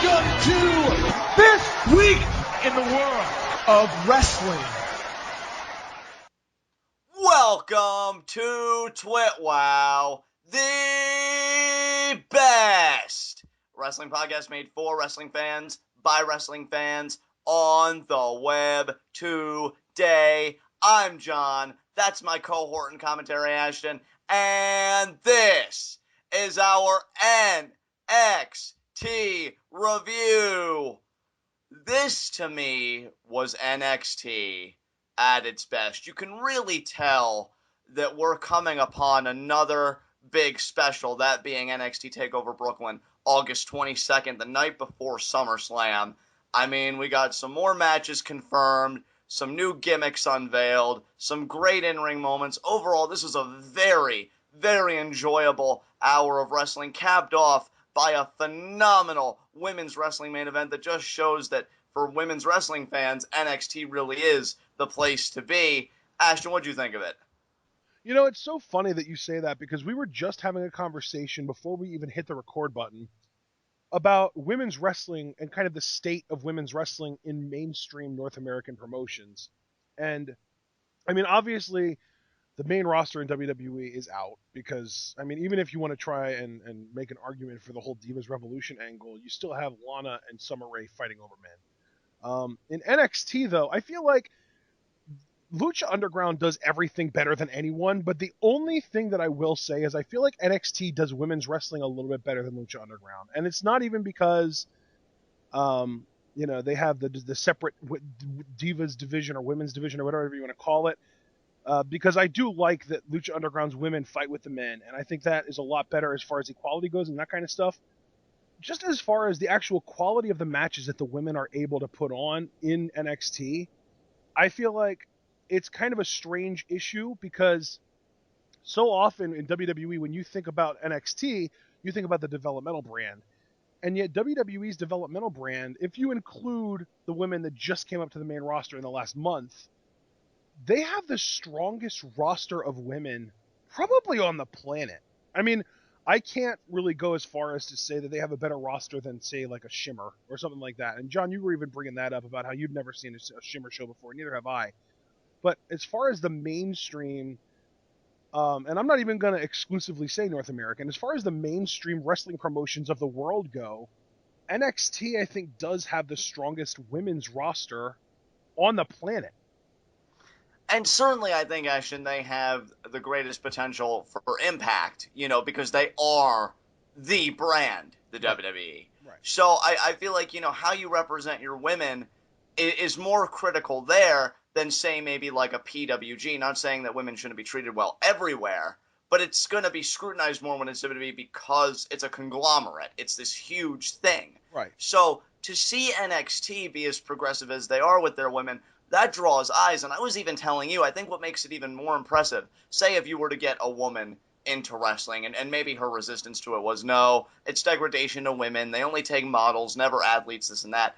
Welcome to this week in the world of wrestling. Welcome to TWitWoW, the best wrestling podcast made for wrestling fans, by wrestling fans, on the web today. I'm John, that's my cohort in commentary, Ashton, and this is our NXT review. This, to me, was NXT at its best. You can really tell that we're coming upon another big special, that being NXT TakeOver Brooklyn, August 22nd, the night before SummerSlam. I mean, we got some more matches confirmed, some new gimmicks unveiled, some great in-ring moments. Overall, this was a very, very enjoyable hour of wrestling, capped off by a phenomenal women's wrestling main event that just shows that for women's wrestling fans, NXT really is the place to be. Ashton, what do you think of it? You know, it's so funny that you say that because we were just having a conversation before we even hit the record button about women's wrestling and kind of the state of women's wrestling in mainstream North American promotions. And, I mean, obviously, the main roster in WWE is out because, I mean, even if you want to try and make an argument for the whole Divas Revolution angle, you still have Lana and Summer Rae fighting over men. In NXT, though, I feel like Lucha Underground does everything better than anyone, but the only thing that I will say is I feel like NXT does women's wrestling a little bit better than Lucha Underground. And it's not even because, you know, they have the separate Divas division or women's division or whatever you want to call it. Because I do like that Lucha Underground's women fight with the men, and I think that is a lot better as far as equality goes and that kind of stuff. Just as far as the actual quality of the matches that the women are able to put on in NXT, I feel like it's kind of a strange issue because so often in WWE, when you think about NXT, you think about the developmental brand. And yet WWE's developmental brand, if you include the women that just came up to the main roster in the last month, they have the strongest roster of women probably on the planet. I mean, I can't really go as far as to say that they have a better roster than, say, like a Shimmer or something like that. And John, you were even bringing that up about how you've never seen a Shimmer show before. Neither have I. But as far as the mainstream, and I'm not even going to exclusively say North American, as far as the mainstream wrestling promotions of the world go, NXT, I think, does have the strongest women's roster on the planet. And certainly, I think, Ashton, they have the greatest potential for impact, you know, because they are the brand, the WWE. Right. So I feel like, you know, how you represent your women is more critical there than, say, maybe like a PWG. Not saying that women shouldn't be treated well everywhere, but it's going to be scrutinized more when it's WWE because it's a conglomerate. It's this huge thing. Right. So to see NXT be as progressive as they are with their women, that draws eyes. And I was even telling you, I think what makes it even more impressive, say if you were to get a woman into wrestling, and maybe her resistance to it was, no, it's degradation to women, they only take models, never athletes, this and that.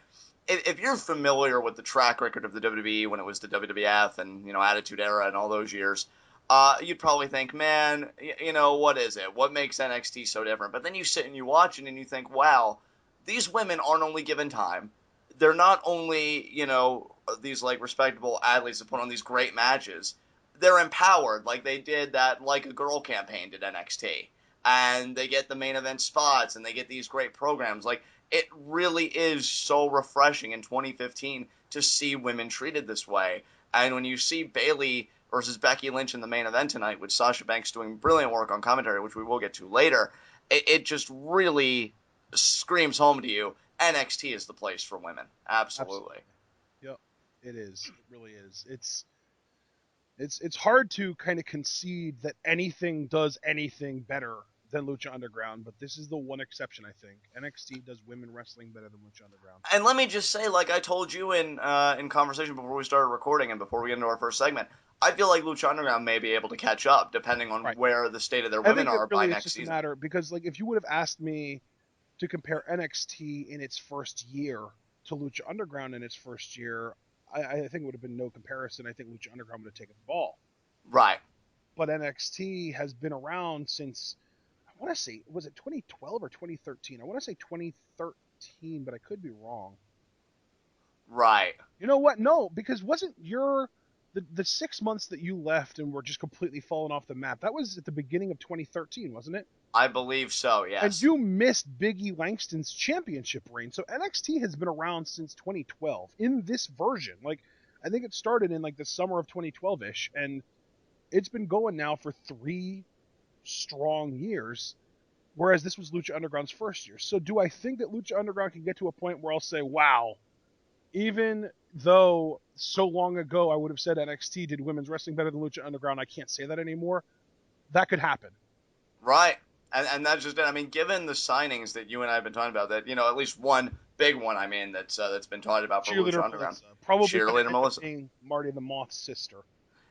If you're familiar with the track record of the WWE when it was the WWF and, you know, Attitude Era and all those years, you'd probably think, man, you know, what is it? What makes NXT so different? But then you sit and you watch it and you think, wow, these women aren't only given time. They're not only, you know, these like respectable athletes that put on these great matches. They're empowered, like they did that Like a Girl campaign did NXT. And they get the main event spots and they get these great programs. Like, it really is so refreshing in 2015 to see women treated this way. And when you see Bayley versus Becky Lynch in the main event tonight, with Sasha Banks doing brilliant work on commentary, which we will get to later, it just really screams home to you. NXT is the place for women. Absolutely. Yep, it is. It really is. It's hard to kind of concede that anything does anything better than Lucha Underground, but this is the one exception, I think. NXT does women wrestling better than Lucha Underground. And let me just say, like I told you in conversation before we started recording and before we get into our first segment, I feel like Lucha Underground may be able to catch up depending on where the state of their women are by next season. It's just a matter, because like if you would have asked me to compare NXT in its first year to Lucha Underground in its first year, I think it would have been no comparison. I think Lucha Underground would have taken the ball. Right. But NXT has been around since, want to say, was it 2012 or 2013? I want to say 2013, but I could be wrong. Right. You know what? No, because wasn't the 6 months that you left and were just completely falling off the map, that was at the beginning of 2013, wasn't it? I believe so, yes. And you missed Big E Langston's championship reign. So NXT has been around since 2012 in this version. Like, I think it started in like the summer of 2012-ish, and it's been going now for 3 strong years, whereas this was Lucha Underground's first year. So do I think that Lucha Underground can get to a point where I'll say, wow, even though so long ago I would have said NXT did women's wrestling better than Lucha Underground, I can't say that anymore? That could happen. Right. And that's just it. I mean, given the signings that you and I have been talking about, that, at least one big one, that's been talked about for Lucha Underground. Probably Cheerleader Melissa. Being Marty the Moth's sister.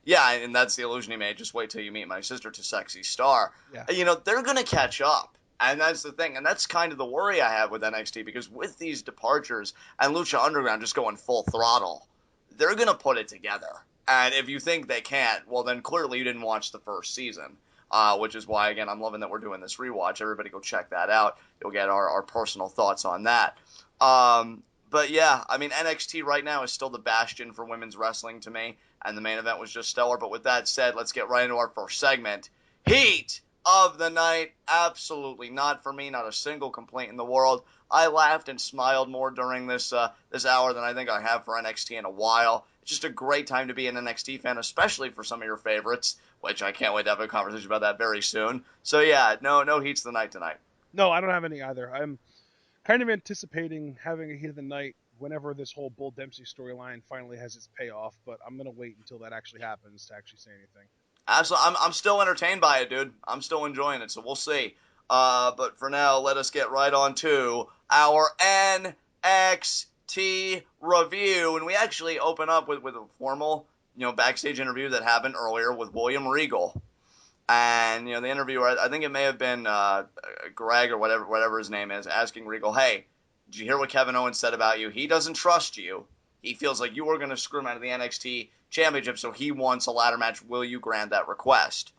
Yeah, and that's the illusion he made. Just wait till you meet my sister to Sexy Star. Yeah. They're going to catch up. And that's the thing. And that's kind of the worry I have with NXT, because with these departures and Lucha Underground just going full throttle, they're going to put it together. And if you think they can't, well, then clearly you didn't watch the first season. Which is why, again, I'm loving that we're doing this rewatch. Everybody go check that out. You'll get our personal thoughts on that. But yeah, I mean, NXT right now is still the bastion for women's wrestling to me, and the main event was just stellar. But with that said, let's get right into our first segment. Heat of the night. Absolutely not for me. Not a single complaint in the world. I laughed and smiled more during this hour than I think I have for NXT in a while. It's just a great time to be an NXT fan, especially for some of your favorites, which I can't wait to have a conversation about that very soon. So yeah, no heats of the night tonight. No, I don't have any either. I'm kind of anticipating having a heat of the night whenever this whole Bull Dempsey storyline finally has its payoff, but I'm going to wait until that actually happens to actually say anything. Absolutely. I'm still entertained by it, dude. I'm still enjoying it, so we'll see. But for now, let us get right on to our NXT review. And we actually open up with a formal, backstage interview that happened earlier with William Regal. And, the interviewer, I think it may have been Greg or whatever his name is, asking Regal, hey, did you hear what Kevin Owens said about you? He doesn't trust you. He feels like you were going to screw him out of the NXT championship, so he wants a ladder match. Will you grant that request?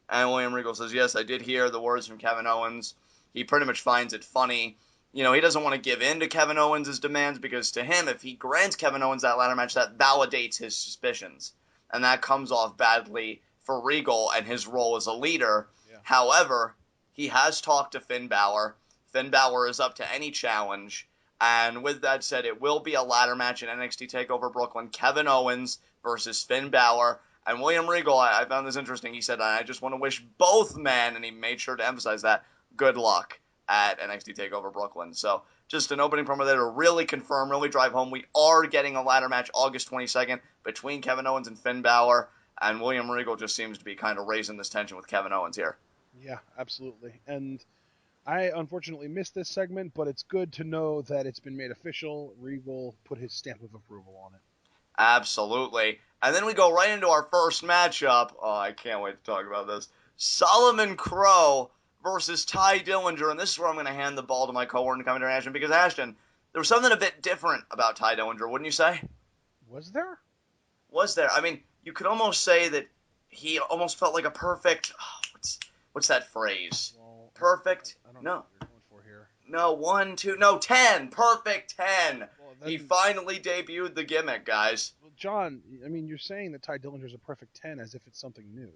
And William Regal says, yes, I did hear the words from Kevin Owens. He pretty much finds it funny. He doesn't want to give in to Kevin Owens' demands, because to him, if he grants Kevin Owens that ladder match, that validates his suspicions. And that comes off badly for Regal and his role as a leader. Yeah. However, he has talked to Finn Balor. Finn Balor is up to any challenge. And with that said, it will be a ladder match in NXT TakeOver Brooklyn. Kevin Owens versus Finn Balor. And William Regal, I found this interesting. He said, I just want to wish both men, and he made sure to emphasize that, good luck at NXT TakeOver Brooklyn. So just an opening promo there to really confirm, really drive home. We are getting a ladder match August 22nd between Kevin Owens and Finn Balor. And William Regal just seems to be kind of raising this tension with Kevin Owens here. Yeah, absolutely. And I unfortunately missed this segment, but it's good to know that it's been made official. Regal put his stamp of approval on it. Absolutely. And then we go right into our first matchup. Oh, I can't wait to talk about this. Solomon Crowe versus Ty Dillinger. And this is where I'm going to hand the ball to my cohort and commentary, Ashton, because, Ashton, there was something a bit different about Ty Dillinger, wouldn't you say? Was there? Was there? I mean, you could almost say that he almost felt like a perfect... what's that phrase? Well, perfect? I don't know what you're going for here. No, 1, 2... No, 10! Perfect 10! Well, then, he finally debuted the gimmick, guys. Well, John, I mean, you're saying that Ty Dillinger's a perfect 10 as if it's something new.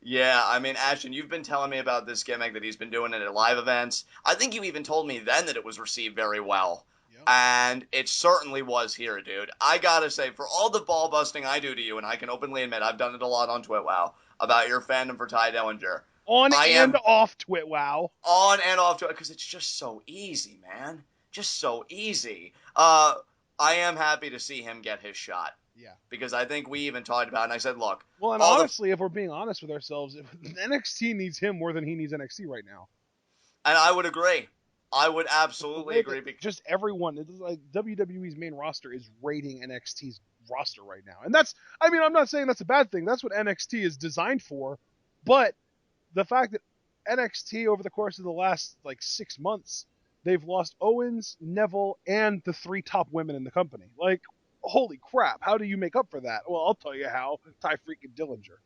Yeah, I mean, Ashton, you've been telling me about this gimmick that he's been doing it at live events. I think you even told me then that it was received very well. Yep. And it certainly was here, dude. I gotta say, for all the ball busting I do to you, and I can openly admit I've done it a lot on TwitWoW about your fandom for Ty Dillinger. On and off TwitWoW. On and off TwitWoW, because it's just so easy, man. Just so easy. I am happy to see him get his shot. Yeah. Because I think we even talked about it, and I said, look. Well, and honestly, if we're being honest with ourselves, NXT needs him more than he needs NXT right now. And I would agree. I would absolutely agree. Just everyone, it's like WWE's main roster is raiding NXT's roster right now. And that's, I mean, I'm not saying that's a bad thing. That's what NXT is designed for. But the fact that NXT over the course of the last, 6 months, they've lost Owens, Neville, and the 3 top women in the company. Holy crap, how do you make up for that? Well, I'll tell you how. Ty freaking Dillinger.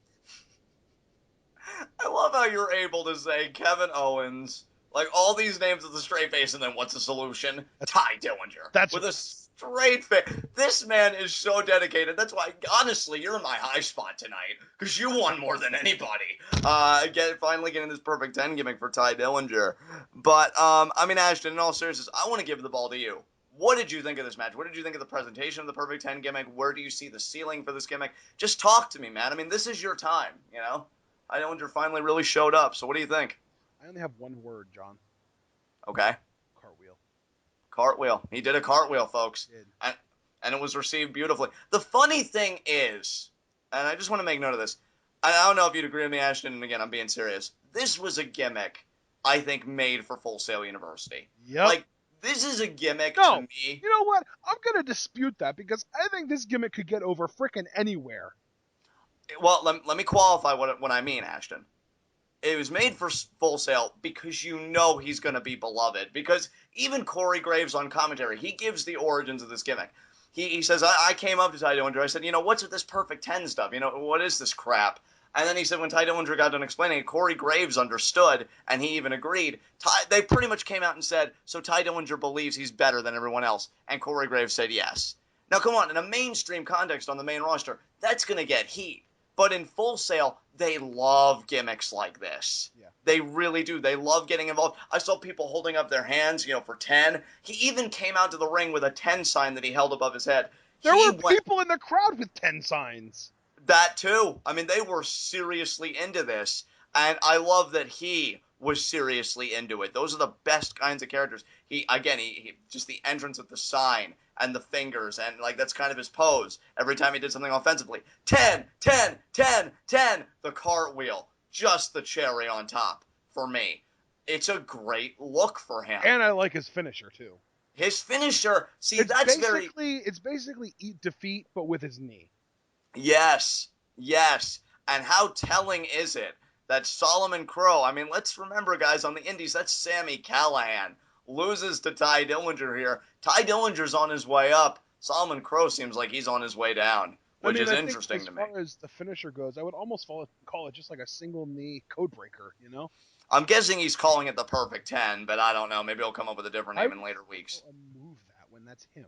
I love how you're able to say Kevin Owens, like all these names with a straight face, and then what's the solution? Ty Dillinger. That's with a straight face. This man is so dedicated. That's why, honestly, you're in my high spot tonight because you won more than anybody. Finally getting this perfect 10 gimmick for Ty Dillinger. But I mean, Ashton, in all seriousness, I want to give the ball to you. What did you think of this match? What did you think of the presentation of the Perfect 10 gimmick? Where do you see the ceiling for this gimmick? Just talk to me, man. I mean, this is your time, you know? I know Dillinger finally really showed up, so what do you think? I only have one word, John. Okay. Cartwheel. Cartwheel. He did a cartwheel, folks. He did. And it was received beautifully. The funny thing is, and I just want to make note of this, I don't know if you'd agree with me, Ashton, and again, I'm being serious. This was a gimmick, I think, made for Full Sail University. Yep. Like, this is a gimmick to me. You know what? I'm going to dispute that because I think this gimmick could get over frickin' anywhere. Well, let me qualify what I mean, Ashton. It was made for Full Sail because you know he's going to be beloved. Because even Corey Graves on commentary, he gives the origins of this gimmick. He says, I came up to Ty Dillinger. I said, you know, what's with this Perfect 10 stuff? You know, what is this crap? And then he said when Ty Dillinger got done explaining it, Corey Graves understood, and he even agreed. They pretty much came out and said, so Ty Dillinger believes he's better than everyone else. And Corey Graves said yes. Now, come on, in a mainstream context on the main roster, that's going to get heat. But in Full Sail, they love gimmicks like this. Yeah. They really do. They love getting involved. I saw people holding up their hands, you know, for 10. He even came out to the ring with a 10 sign that he held above his head. There were people in the crowd with 10 signs. That too. I mean, they were seriously into this. And I love that he was seriously into it. Those are the best kinds of characters. He just the entrance with the sign and the fingers, and like that's kind of his pose every time he did something offensively. 10, 10, 10, 10, the cartwheel. Just the cherry on top for me. It's a great look for him. And I like his finisher too. His finisher, see, It's It's basically eat defeat, but with his knee. Yes. And how telling is it that Solomon Crowe, I mean, let's remember, guys, on the indies, that's Sami Callihan, loses to Ty Dillinger here. Ty Dillinger's on his way up. Solomon Crowe seems like he's on his way down, which is interesting to me. As far as the finisher goes, I would almost call it just like a single knee code breaker, you know? I'm guessing he's calling it the Perfect 10, but I don't know. Maybe he'll come up with a different name in later weeks. Move that when that's him.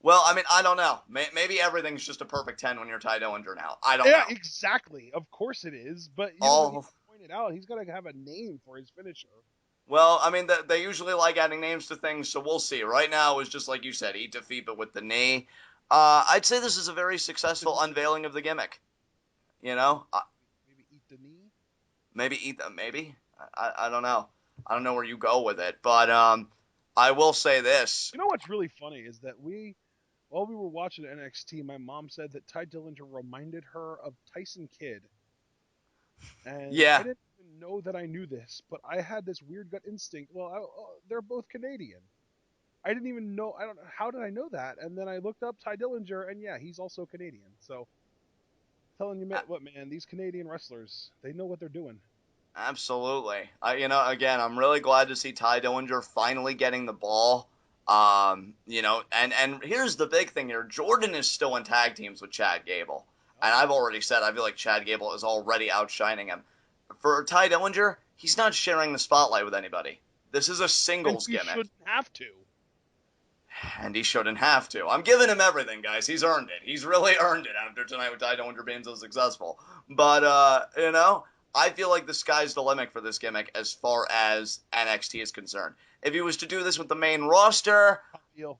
Well, I mean, I don't know. Maybe everything's just a Perfect 10 when you're Ty Dillinger now. I don't know. Yeah, exactly. Of course it is. But you pointed out, he's got to have a name for his finisher. Well, I mean, they usually like adding names to things, so we'll see. Right now, it was just like you said, eat defeat, but with the knee. I'd say this is a very successful unveiling of the gimmick. You know? Maybe eat the knee? Maybe? I don't know. I don't know where you go with it, but I will say this. You know what's really funny is that while we were watching NXT, my mom said that Ty Dillinger reminded her of Tyson Kidd. And yeah. I didn't even know that I knew this, but I had this weird gut instinct. Well, they're both Canadian. I didn't even know. How did I know that? And then I looked up Ty Dillinger, and yeah, he's also Canadian. So, telling you what, man, these Canadian wrestlers, they know what they're doing. Absolutely. Again, I'm really glad to see Ty Dillinger finally getting the ball. And here's the big thing here. Jordan is still in tag teams with Chad Gable. And I've already said I feel like Chad Gable is already outshining him. For Ty Dillinger, he's not sharing the spotlight with anybody. This is a singles gimmick. He shouldn't have to. And he shouldn't have to. I'm giving him everything, guys. He's earned it. He's really earned it after tonight with Ty Dillinger being so successful. But, I feel like the sky's the limit for this gimmick as far as NXT is concerned. If he was to do this with the main roster,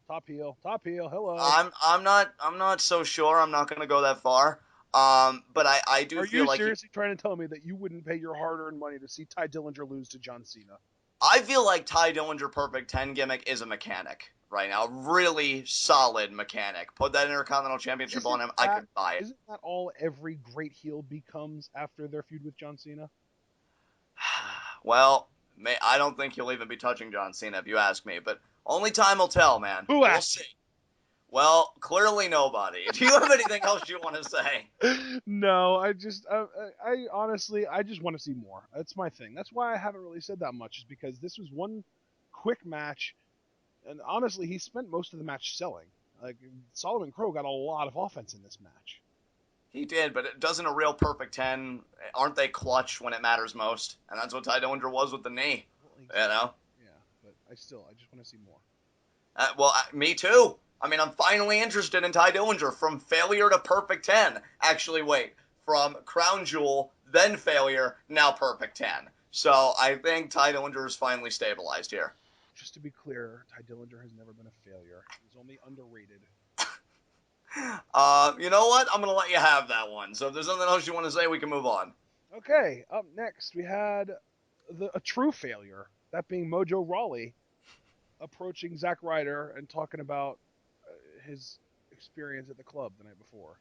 top heel, hello. I'm not so sure. I'm not going to go that far. But I do feel like... Are you seriously trying to tell me that you wouldn't pay your hard-earned money to see Ty Dillinger lose to John Cena? I feel like Ty Dillinger Perfect 10 gimmick is a mechanic right now. Really solid mechanic. Put that Intercontinental Championship on him, I could buy it. Isn't that all every great heel becomes after their feud with John Cena? Well, I don't think he'll even be touching John Cena if you ask me, but only time will tell, man. We'll see. Well, clearly nobody. Do you have anything else you want to say? No, I honestly just want to see more. That's my thing. That's why I haven't really said that much, is because this was one quick match, and honestly, he spent most of the match selling. Like, Solomon Crowe got a lot of offense in this match. He did, but doesn't a real perfect 10, aren't they clutch when it matters most? And that's what Ty Dillinger was with the knee, you know? Yeah, but I just want to see more. Me too. I mean, I'm finally interested in Ty Dillinger from failure to perfect 10. Actually, wait, from crown jewel, then failure, now perfect 10. So I think Ty Dillinger is finally stabilized here. Just to be clear, Ty Dillinger has never been a failure. He's only underrated. You know what? I'm going to let you have that one. So if there's something else you want to say, we can move on. Okay, up next we had a true failure, that being Mojo Rawley approaching Zack Ryder and talking about his experience at the club the night before.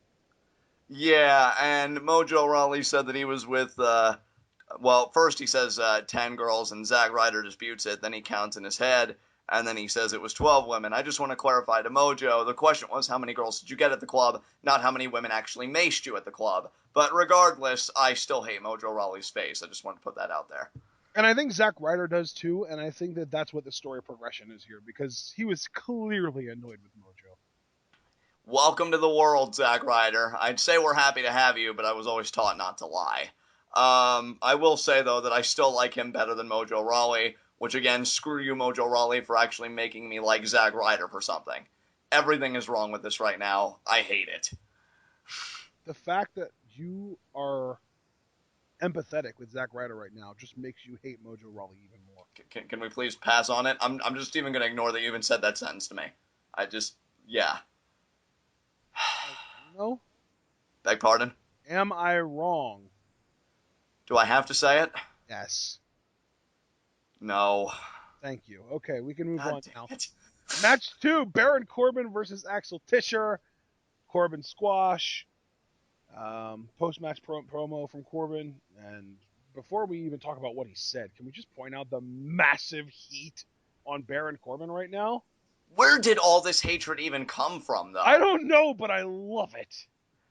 Yeah, and Mojo Rawley said that he was with, first he says 10 girls, and Zack Ryder disputes it. Then he counts in his head, and then he says it was 12 women. I just want to clarify to Mojo, the question was how many girls did you get at the club, not how many women actually maced you at the club. But regardless, I still hate Mojo Rawley's face. I just want to put that out there. And I think Zack Ryder does too, and I think that that's what the story progression is here, because he was clearly annoyed with Mojo. Welcome to the world, Zack Ryder. I'd say we're happy to have you, but I was always taught not to lie. I will say, though, that I still like him better than Mojo Rawley, which, again, screw you, Mojo Rawley, for actually making me like Zack Ryder for something. Everything is wrong with this right now. I hate it. The fact that you are empathetic with Zack Ryder right now just makes you hate Mojo Rawley even more. Can we please pass on it? I'm just even going to ignore that you even said that sentence to me. Yeah. No? Beg pardon? Am I wrong? Do I have to say it? Yes. No. Thank you. Okay, we can move God on damn now. it. Match 2, Baron Corbin versus Axel Tischer. Corbin squash. Post-match promo from Corbin. And before we even talk about what he said, can we just point out the massive heat on Baron Corbin right now? Where did all this hatred even come from, though? I don't know, but I love it.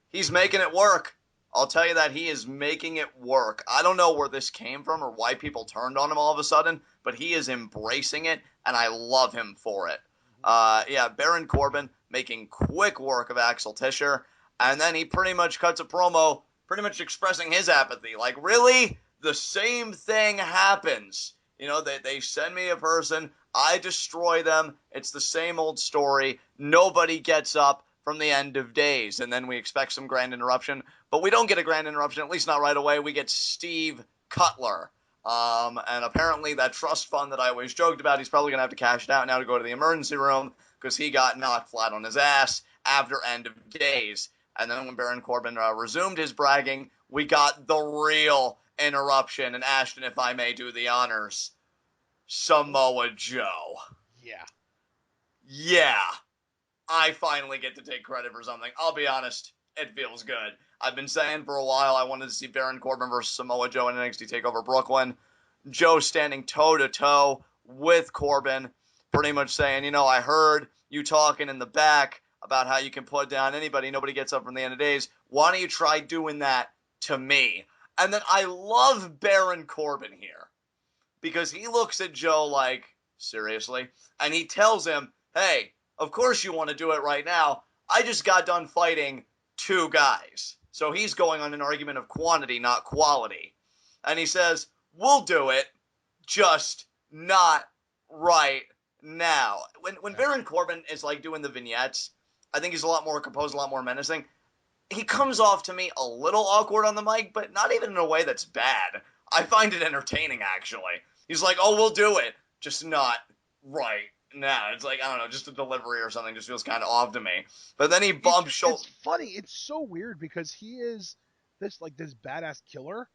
He's making it work. I'll tell you that he is making it work. I don't know where this came from or why people turned on him all of a sudden, but he is embracing it, and I love him for it. Baron Corbin making quick work of Axel Tischer, and then he pretty much cuts a promo, pretty much expressing his apathy. Like, really? The same thing happens. You know, they send me a person, I destroy them, it's the same old story, nobody gets up from the end of days, and then we expect some grand interruption, but we don't get a grand interruption, at least not right away. We get Steve Cutler, and apparently that trust fund that I always joked about, he's probably going to have to cash it out now to go to the emergency room, because he got knocked flat on his ass after end of days. And then when Baron Corbin resumed his bragging, we got the real interruption, and Ashton, if I may do the honors, Samoa Joe. Yeah. I finally get to take credit for something. I'll be honest, it feels good. I've been saying for a while I wanted to see Baron Corbin versus Samoa Joe in NXT TakeOver Brooklyn. Joe standing toe-to-toe with Corbin, pretty much saying, you know, I heard you talking in the back about how you can put down anybody, nobody gets up from the end of days. Why don't you try doing that to me? And then I love Baron Corbin here, because he looks at Joe like, seriously? And he tells him, hey, of course you want to do it right now. I just got done fighting 2 guys. So he's going on an argument of quantity, not quality. And he says, we'll do it, just not right now. When Baron Corbin is like doing the vignettes, I think he's a lot more composed, a lot more menacing. He comes off to me a little awkward on the mic, but not even in a way that's bad. I find it entertaining, actually. He's like, oh, we'll do it, just not right now. It's like, I don't know, just a delivery or something just feels kind of off to me. But then he bumps shoulders. It's funny. It's so weird because he is this badass killer.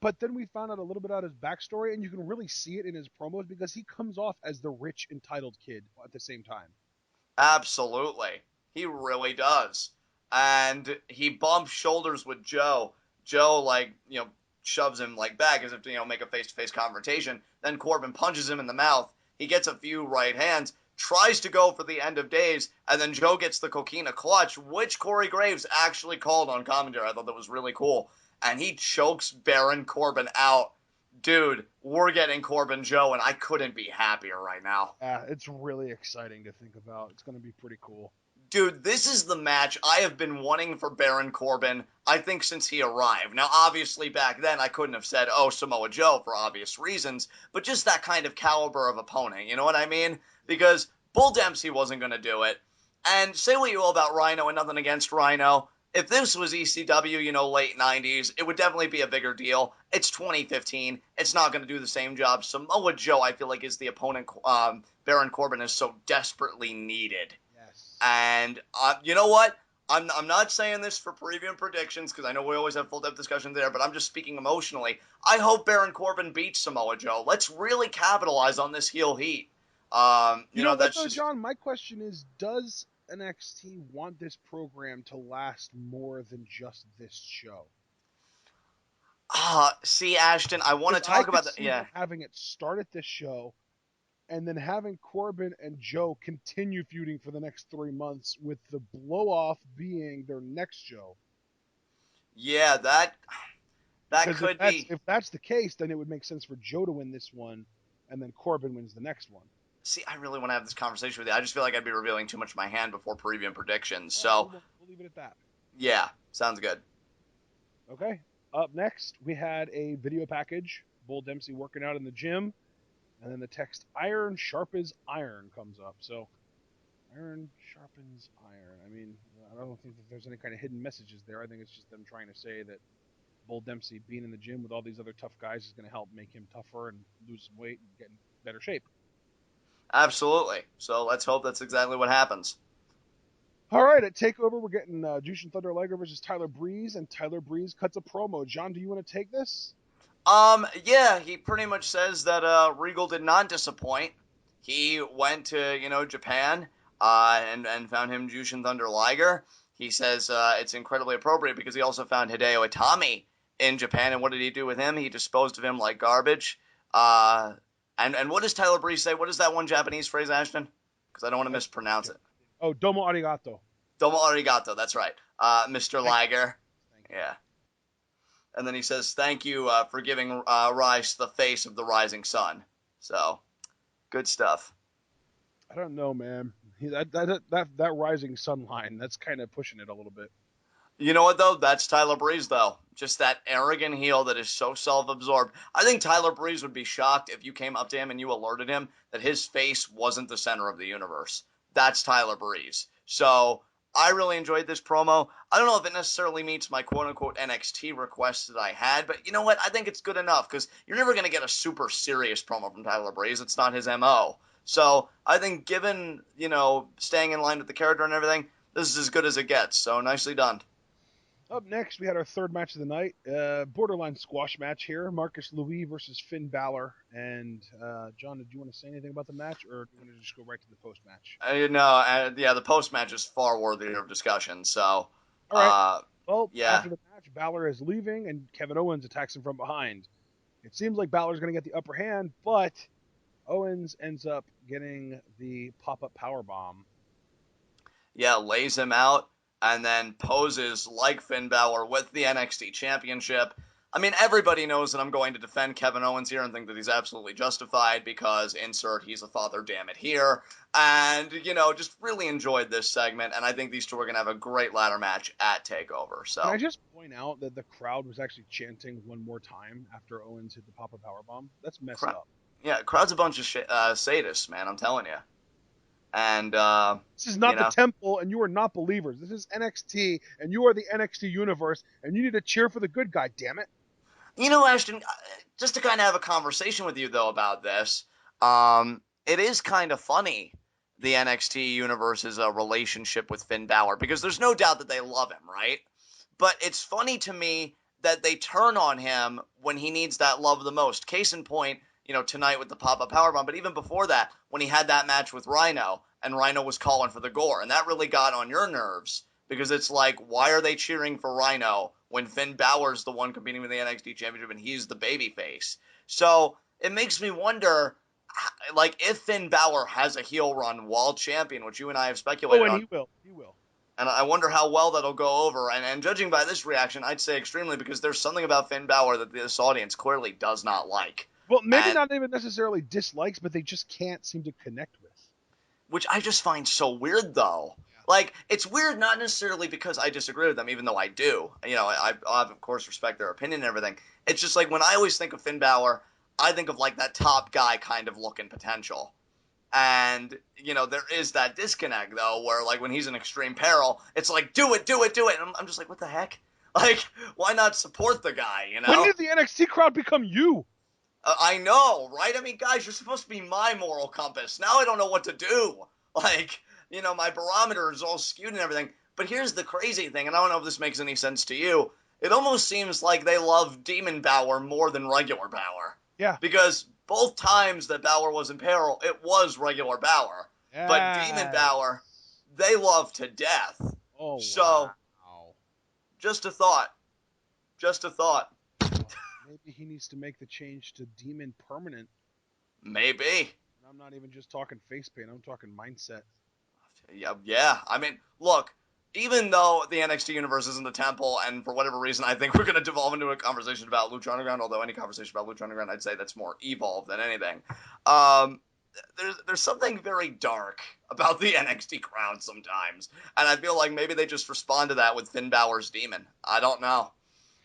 But then we found out a little bit about his backstory, and you can really see it in his promos because he comes off as the rich, entitled kid at the same time. Absolutely. He really does. And he bumps shoulders with Joe. Joe, shoves him, back as if to, make a face-to-face confrontation. Then Corbin punches him in the mouth. He gets a few right hands, tries to go for the end of days, and then Joe gets the coquina clutch, which Corey Graves actually called on commentary. I thought that was really cool. And he chokes Baron Corbin out. Dude, we're getting Corbin Joe, and I couldn't be happier right now. It's really exciting to think about. It's going to be pretty cool. Dude, this is the match I have been wanting for Baron Corbin, I think, since he arrived. Now, obviously, back then, I couldn't have said, oh, Samoa Joe, for obvious reasons, but just that kind of caliber of opponent, you know what I mean? Because Bull Dempsey wasn't going to do it. And say what you will about Rhino, and nothing against Rhino, if this was ECW, you know, late 90s, it would definitely be a bigger deal. It's 2015. It's not going to do the same job. Samoa Joe, I feel like, is the opponent Baron Corbin is so desperately needed. And you know what? I'm not saying this for preview and predictions because I know we always have full-depth discussions there, but I'm just speaking emotionally. I hope Baron Corbin beats Samoa Joe. Let's really capitalize on this heel heat. You know what, though, John? My question is, does NXT want this program to last more than just this show? See, Ashton, I want to talk about that. Yeah, having it start at this show, and then having Corbin and Joe continue feuding for the next 3 months, with the blow-off being their next show. Yeah, that could be. If that's the case, then it would make sense for Joe to win this one, and then Corbin wins the next one. See, I really want to have this conversation with you. I just feel like I'd be revealing too much of my hand before preview and predictions. So we'll leave it at that. Yeah, sounds good. Okay. Up next, we had a video package. Bull Dempsey working out in the gym. And then the text, "Iron sharpens iron," comes up. So, iron sharpens iron. I mean, I don't think that there's any kind of hidden messages there. I think it's just them trying to say that Bull Dempsey being in the gym with all these other tough guys is going to help make him tougher and lose some weight and get in better shape. Absolutely. So let's hope that's exactly what happens. All right, at TakeOver, we're getting Jushin Thunder Liger versus Tyler Breeze, and Tyler Breeze cuts a promo. John, do you want to take this? Yeah, he pretty much says that Regal did not disappoint. He went to, Japan, and found him Jushin Thunder Liger. He says it's incredibly appropriate because he also found Hideo Itami in Japan, and what did he do with him? He disposed of him like garbage. And what does Tyler Breeze say? What is that one Japanese phrase, Ashton? Because I don't want to mispronounce it. Oh, domo arigato. Domo arigato, that's right. Mr. Liger. Yeah. And then he says, thank you for giving rise to the face of the rising sun. So, good stuff. I don't know, man. That rising sun line, that's kind of pushing it a little bit. You know what, though? That's Tyler Breeze, though. Just that arrogant heel that is so self-absorbed. I think Tyler Breeze would be shocked if you came up to him and you alerted him that his face wasn't the center of the universe. That's Tyler Breeze. So, I really enjoyed this promo. I don't know if it necessarily meets my quote-unquote NXT requests that I had, but you know what? I think it's good enough, because you're never going to get a super serious promo from Tyler Breeze. It's not his MO. So, I think given, staying in line with the character and everything, this is as good as it gets. So, nicely done. Up next, we had our third match of the night, borderline squash match here. Marcus Louis versus Finn Balor. And, John, did you want to say anything about the match, or do you want to just go right to the post-match? The post-match is far worthier of discussion, so... All right. After the match, Balor is leaving, and Kevin Owens attacks him from behind. It seems like Balor's going to get the upper hand, but Owens ends up getting the pop-up powerbomb. Yeah, lays him out, and then poses like Finn Balor with the NXT Championship. I mean, everybody knows that I'm going to defend Kevin Owens here and think that he's absolutely justified because insert he's a father, damn it, here. And, just really enjoyed this segment, and I think these two are going to have a great ladder match at TakeOver. So. Can I just point out that the crowd was actually chanting one more time after Owens hit the pop-up powerbomb? That's messed up. Yeah, crowd's a bunch of sadists, man, I'm telling you. And this is not the temple, and you are not believers. This is NXT, and you are the NXT universe, and you need to cheer for the good guy, damn it. Ashton, just to kind of have a conversation with you, though, about this, it is kind of funny, the NXT universe's relationship with Finn Balor, because there's no doubt that they love him, right? But it's funny to me that they turn on him when he needs that love the most. Case in point, tonight with the pop-up powerbomb, but even before that, when he had that match with Rhino, and Rhino was calling for the gore, and that really got on your nerves, because it's like, why are they cheering for Rhino when Finn Balor's the one competing with the NXT Championship and he's the babyface? So, it makes me wonder, if Finn Balor has a heel run while champion, which you and I have speculated on. He will. And I wonder how well that'll go over, and judging by this reaction, I'd say extremely, because there's something about Finn Balor that this audience clearly does not like. Well, maybe not even necessarily dislikes, but they just can't seem to connect with. Which I just find so weird, though. Like, it's weird, not necessarily because I disagree with them, even though I do. You know, I of course, respect their opinion and everything. It's just like, when I always think of Finn Balor, I think of, like, that top guy kind of looking potential. And, you know, there is that disconnect, though, where, like, when he's in extreme peril, it's like, do it, do it, do it. And I'm just like, what the heck? Like, why not support the guy, you know? When did the NXT crowd become you? I know, right? I mean, guys, you're supposed to be my moral compass. Now I don't know what to do. Like, you know, my barometer is all skewed and everything. But here's the crazy thing, and I don't know if this makes any sense to you. It almost seems like they love Demon Balor more than regular Balor. Yeah. Because both times that Balor was in peril, it was regular Balor. Yes. But Demon Balor, they love to death. Oh, So, wow. just a thought. Just a thought. Maybe he needs to make the change to Demon Permanent. Maybe. And I'm not even just talking face paint, I'm talking mindset. Yeah. I mean, look, even though the NXT universe isn't the temple, and for whatever reason, I think we're going to devolve into a conversation about Lucha Underground, although any conversation about Lucha Underground, I'd say that's more evolved than anything. There's something very dark about the NXT crowd sometimes, and I feel like maybe they just respond to that with Finn Balor's demon. I don't know.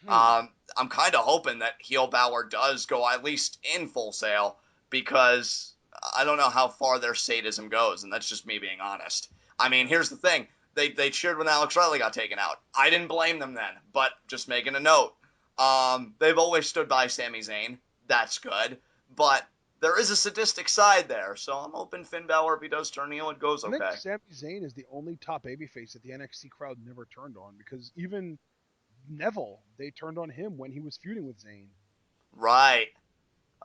I'm kind of hoping that heel Balor does go at least in Full Sail, because I don't know how far their sadism goes, and that's just me being honest. I mean, here's the thing. They cheered when Alex Riley got taken out. I didn't blame them then, but just making a note. They've always stood by Sami Zayn. That's good. But there is a sadistic side there, so I'm hoping Finn Balor, if he does turn heel, it goes okay. I think Sami Zayn is the only top babyface that the NXT crowd never turned on, because even Neville, they turned on him when he was feuding with Zayn. Right.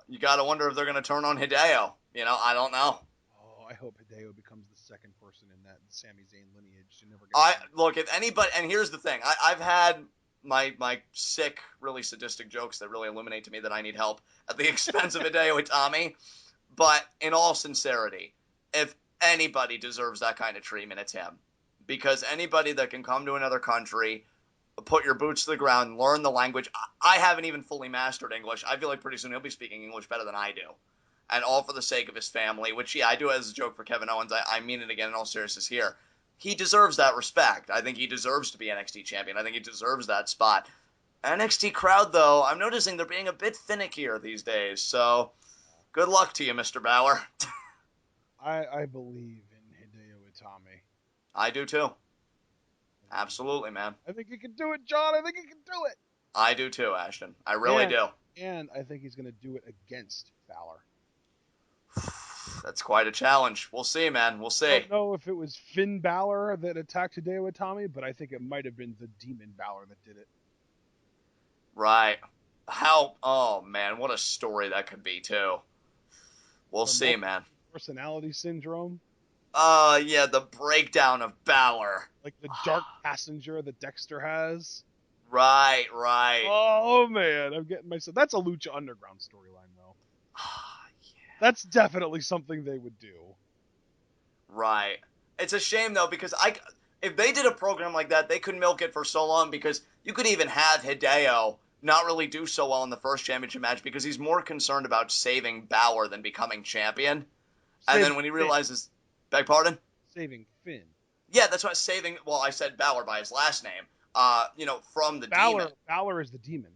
You got to wonder if they're going to turn on Hideo. You know, I don't know. Oh, I hope Hideo becomes the second person in that Sami Zayn lineage to never get. Look, if anybody, and here's the thing, I've had my sick, really sadistic jokes that really illuminate to me that I need help at the expense of Hideo Itami. But in all sincerity, if anybody deserves that kind of treatment, it's him. Because anybody that can come to another country, put your boots to the ground, learn the language. I haven't even fully mastered English. I feel like pretty soon he'll be speaking English better than I do. And all for the sake of his family, which, yeah, I do as a joke for Kevin Owens. I mean it again in all seriousness here. He deserves that respect. I think he deserves to be NXT champion. I think he deserves that spot. NXT crowd, though, I'm noticing they're being a bit finickier these days. So, good luck to you, Mr. Balor. I believe in Hideo Itami. I do, too. Absolutely, man. I think he can do it, John. I think he can do it. I do, too, Ashton. I really do. And I think he's going to do it against Balor. That's quite a challenge. We'll see, man. We'll see. I don't know if it was Finn Balor that attacked Hideo Itami, but I think it might have been the Demon Balor that did it. Right. Oh, man, what a story that could be, too. We'll see, man. Personality syndrome? Yeah, the breakdown of Balor. Like the dark passenger that Dexter has? Right. Oh, man, I'm getting myself... That's a Lucha Underground storyline, though. That's definitely something they would do. Right. It's a shame, though, because if they did a program like that, they could milk it for so long, because you could even have Hideo not really do so well in the first championship match because he's more concerned about saving Balor than becoming champion. And then when he realizes... Beg pardon? Saving Finn. Yeah, that's what saving... Well, I said Balor by his last name. From the demon. Balor is the demon.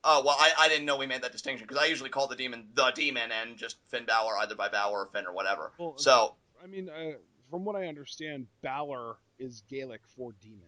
Oh, well, I didn't know we made that distinction, because I usually call the demon and just Finn Balor either by Balor or Finn or whatever. Well, so... I mean, from what I understand, Balor is Gaelic for demon.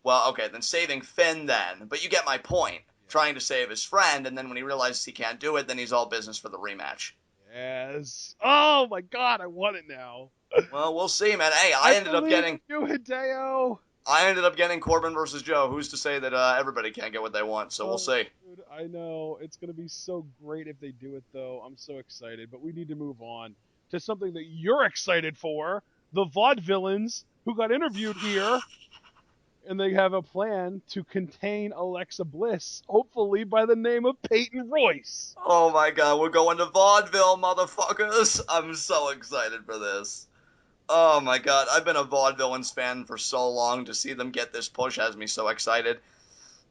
Well, okay, then saving Finn then. But you get my point. Yeah. Trying to save his friend, and then when he realizes he can't do it, then he's all business for the rematch. Yes. Oh, my God, I want it now. Well, we'll see, man. Hey, I ended up getting... you, Hideo. I ended up getting Corbin versus Joe. Who's to say that everybody can't get what they want? So we'll see. Dude, I know. It's going to be so great if they do it, though. I'm so excited. But we need to move on to something that you're excited for. The Vaudevillains, who got interviewed here. And they have a plan to contain Alexa Bliss, hopefully by the name of Peyton Royce. Oh my God, we're going to vaudeville, motherfuckers. I'm so excited for this. Oh my God, I've been a Vaudevillains fan for so long. To see them get this push has me so excited.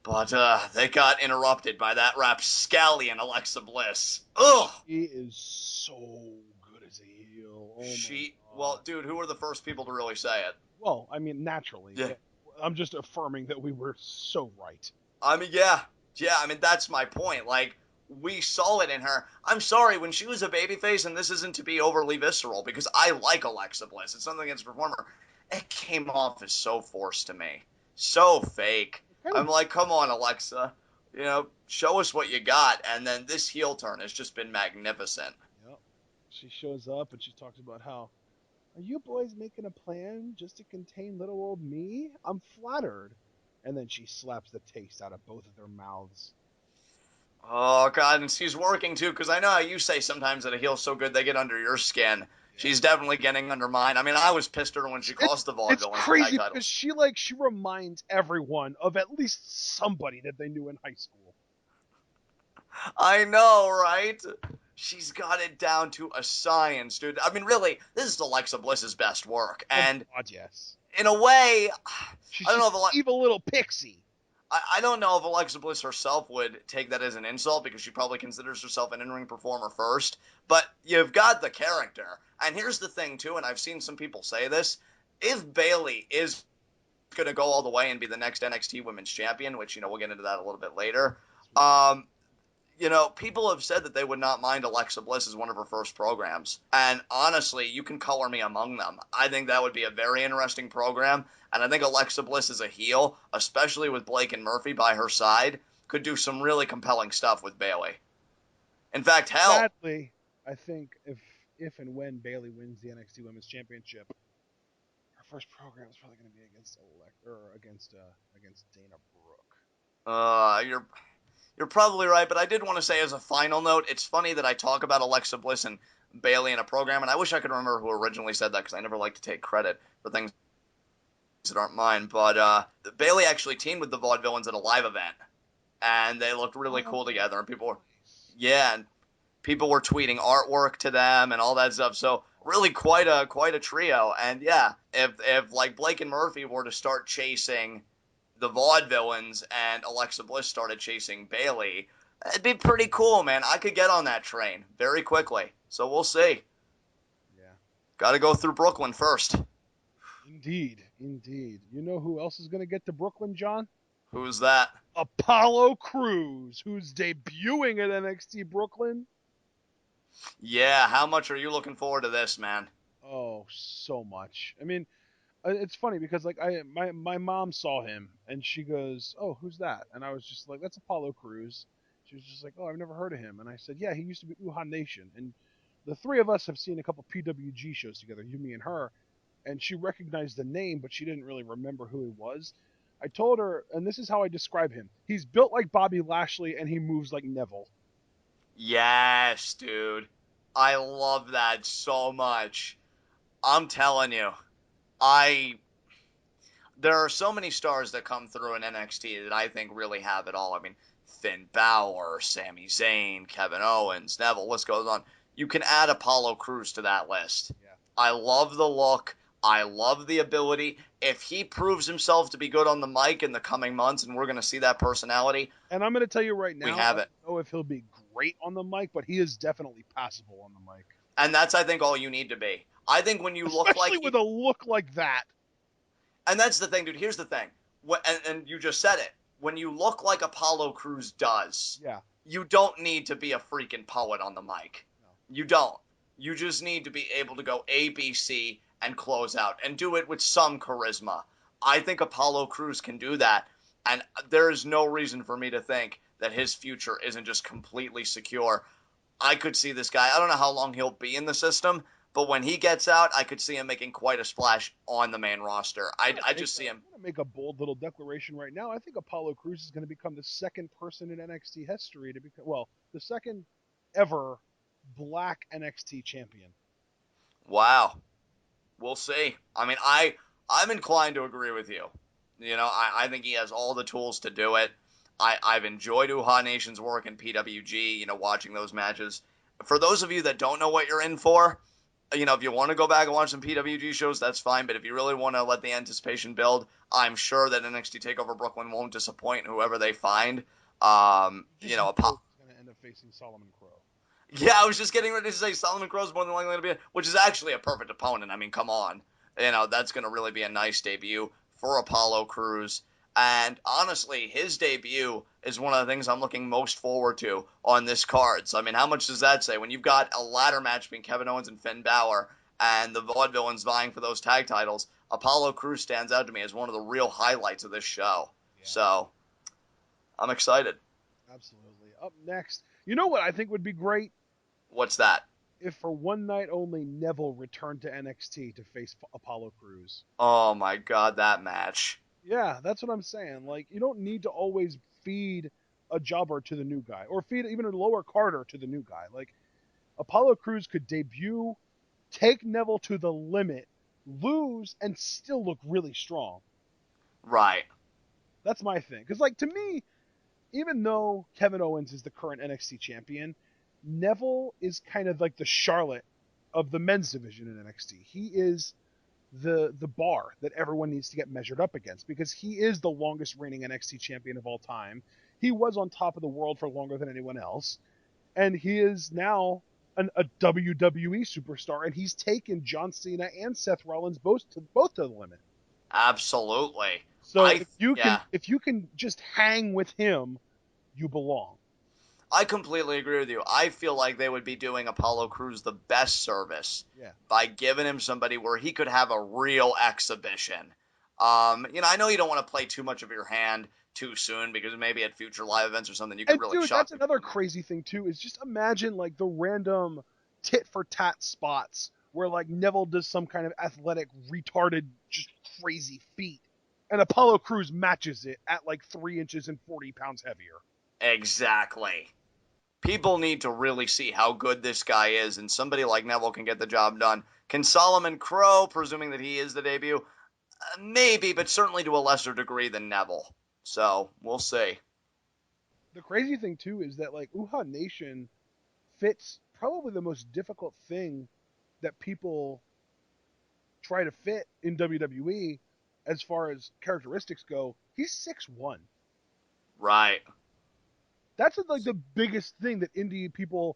But they got interrupted by that rapscallion Alexa Bliss. Ugh! She is so good is a heel. Oh my Well, God. dude, who were the first people to really say it? Well, I mean, naturally. Yeah. I'm just affirming that we were so right. I mean, yeah. Yeah, I mean, that's my point. Like, we saw it in her. I'm sorry, when she was a babyface, and this isn't to be overly visceral, because I like Alexa Bliss. It's something against performer. It came off as so forced to me. So fake. I'm like, come on, Alexa. You know, show us what you got. And then this heel turn has just been magnificent. Yep. She shows up and she talks about how, are you boys making a plan just to contain little old me? I'm flattered. And then she slaps the taste out of both of their mouths. Oh, God, and she's working, too, because I know how you say sometimes that a heel's so good they get under your skin. Yeah. She's definitely getting under mine. I mean, I was pissed at her when she cost the Vaudevillains It's crazy tag because titles. she reminds everyone of at least somebody that they knew in high school. I know, right? She's got it down to a science, dude. I mean, really, this is Alexa Bliss's best work. And God, yes. in a way, She's I don't know if an evil little pixie. I don't know if Alexa Bliss herself would take that as an insult because she probably considers herself an in-ring performer first. But you've got the character. And here's the thing, too, and I've seen some people say this. If Bayley is going to go all the way and be the next NXT Women's Champion, which, we'll get into that a little bit later, people have said that they would not mind Alexa Bliss as one of her first programs. And honestly, you can color me among them. I think that would be a very interesting program. And I think Alexa Bliss as a heel, especially with Blake and Murphy by her side, could do some really compelling stuff with Bayley. In fact, hell. Sadly, I think if and when Bayley wins the NXT Women's Championship, her first program is probably going to be against Dana Brooke. You're probably right, but I did want to say as a final note, it's funny that I talk about Alexa Bliss and Bayley in a program, and I wish I could remember who originally said that because I never like to take credit for things that aren't mine. But Bayley actually teamed with the Vaudevillains at a live event, and they looked really cool together. And people were tweeting artwork to them and all that stuff. So really quite a trio. And yeah, if like Blake and Murphy were to start chasing the Vaudevillains and Alexa Bliss started chasing Bayley, it'd be pretty cool, man. I could get on that train very quickly. So we'll see. Yeah. Got to go through Brooklyn first. Indeed. You know who else is going to get to Brooklyn, John? Who's that? Apollo Crews, who's debuting at NXT Brooklyn. Yeah, how much are you looking forward to this, man? Oh, so much. I mean, it's funny because like my mom saw him and she goes, "Oh, who's that?" And I was just like, "That's Apollo Crews." She was just like, "Oh, I've never heard of him." And I said, "Yeah, he used to be Wuhan Nation." And the three of us have seen a couple PWG shows together, you, me, and her, and she recognized the name, but she didn't really remember who he was. I told her, and this is how I describe him: he's built like Bobby Lashley and he moves like Neville. Yes, dude. I love that so much. I'm telling you, there are so many stars that come through in NXT that I think really have it all. I mean, Finn Balor, Sami Zayn, Kevin Owens, Neville, list goes on. You can add Apollo Crews to that list. Yeah. I love the look. I love the ability. If he proves himself to be good on the mic in the coming months, and we're going to see that personality, and I'm going to tell you right now, we have it. I don't know if he'll be great on the mic, but he is definitely passable on the mic. And that's, I think, all you need to be. I think when you look like... Especially with a look like that. And that's the thing, dude. Here's the thing. And you just said it. When you look like Apollo Crews does, you don't need to be a freaking poet on the mic. No. You don't. You just need to be able to go A, B, C, and close out. And do it with some charisma. I think Apollo Crews can do that. And there is no reason for me to think that his future isn't just completely secure. I could see this guy. I don't know how long he'll be in the system, but when he gets out, I could see him making quite a splash on the main roster. I just see him. I'm going to make a bold little declaration right now. I think Apollo Crews is going to become the second person in NXT history to become, well, the second ever black NXT champion. Wow. We'll see. I mean, I'm inclined to agree with you. I think he has all the tools to do it. I've enjoyed Uhaa Nation's work in PWG, watching those matches. For those of you that don't know what you're in for, if you want to go back and watch some PWG shows, that's fine. But if you really want to let the anticipation build, I'm sure that NXT TakeOver Brooklyn won't disappoint whoever they find. He's going to end up facing Solomon Crowe. Yeah, I was just getting ready to say Solomon Crow's more than likely to be, which is actually a perfect opponent. I mean, come on. That's going to really be a nice debut for Apollo Crews. And honestly, his debut is one of the things I'm looking most forward to on this card. So, I mean, how much does that say? When you've got a ladder match between Kevin Owens and Finn Balor and the Vaudevillains vying for those tag titles, Apollo Crews stands out to me as one of the real highlights of this show. Yeah. So, I'm excited. Absolutely. Up next, you know what I think would be great? What's that? If for one night only Neville returned to NXT to face Apollo Crews. Oh my God, that match. Yeah, that's what I'm saying. Like, you don't need to always feed a jobber to the new guy, or feed even a lower carder to the new guy. Like, Apollo Crews could debut, take Neville to the limit, lose, and still look really strong. Right. That's my thing. Because, like, to me, even though Kevin Owens is the current NXT champion, Neville is kind of like the Charlotte of the men's division in NXT. He is the bar that everyone needs to get measured up against, because he is the longest reigning NXT champion of all time. He was on top of the world for longer than anyone else, and he is now a WWE superstar, and he's taken John Cena and Seth Rollins both to the limit. Absolutely. So if you can just hang with him, you belong. I completely agree with you. I feel like they would be doing Apollo Crews the best service by giving him somebody where he could have a real exhibition. I know you don't want to play too much of your hand too soon, because maybe at future live events or something you could really shock that's another crazy thing too, is just imagine like the random tit for tat spots where like Neville does some kind of athletic retarded just crazy feat and Apollo Crews matches it at like 3 inches and 40 pounds heavier. Exactly. People need to really see how good this guy is, and somebody like Neville can get the job done. Can Solomon Crowe, presuming that he is the debut? Maybe, but certainly to a lesser degree than Neville. So, we'll see. The crazy thing, too, is that, like, Uhaa Nation fits probably the most difficult thing that people try to fit in WWE as far as characteristics go. He's 6'1". Right. That's like the biggest thing that indie people